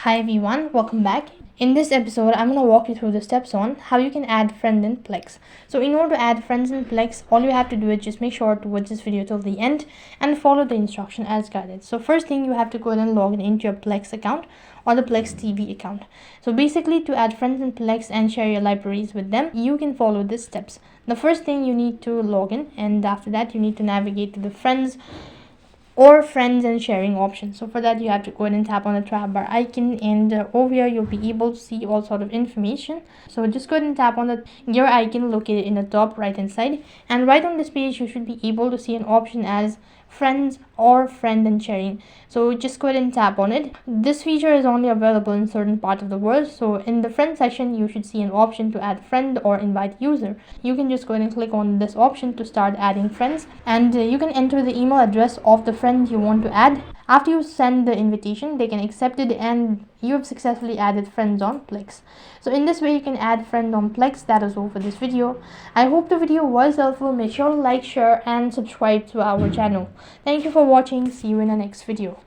Hi everyone, welcome back. In this episode, I'm going to walk you through the steps on how you can add friend in Plex. So in order to add friends in Plex, all you have to do is just make sure to watch this video till the end and follow the instruction as guided. So first thing, you have to go ahead and log in into your Plex account or the Plex TV account. So basically, to add friends in Plex and share your libraries with them, you can follow these steps. The first thing, you need to log in, and after that you need to navigate to the friends and sharing option. So for that, you have to go ahead and tap on the tab bar icon, and over here you'll be able to see all sort of information. So just go ahead and tap on the gear icon located in the top right hand side, and right on this page you should be able to see an option as friends or friend and sharing. So just go ahead and tap on it. This feature is only available in certain parts of the world. So in the friend section, you should see an option to add friend or invite user. You can just go ahead and click on this option to start adding friends, and you can enter the email address of the friend you want to add. After you send the invitation, they can accept it and you have successfully added friends on Plex. So in this way, you can add friend on Plex. That is all for this video. I hope the video was helpful. Make sure to like, share and subscribe to our channel. Thank you for watching. See you in the next video.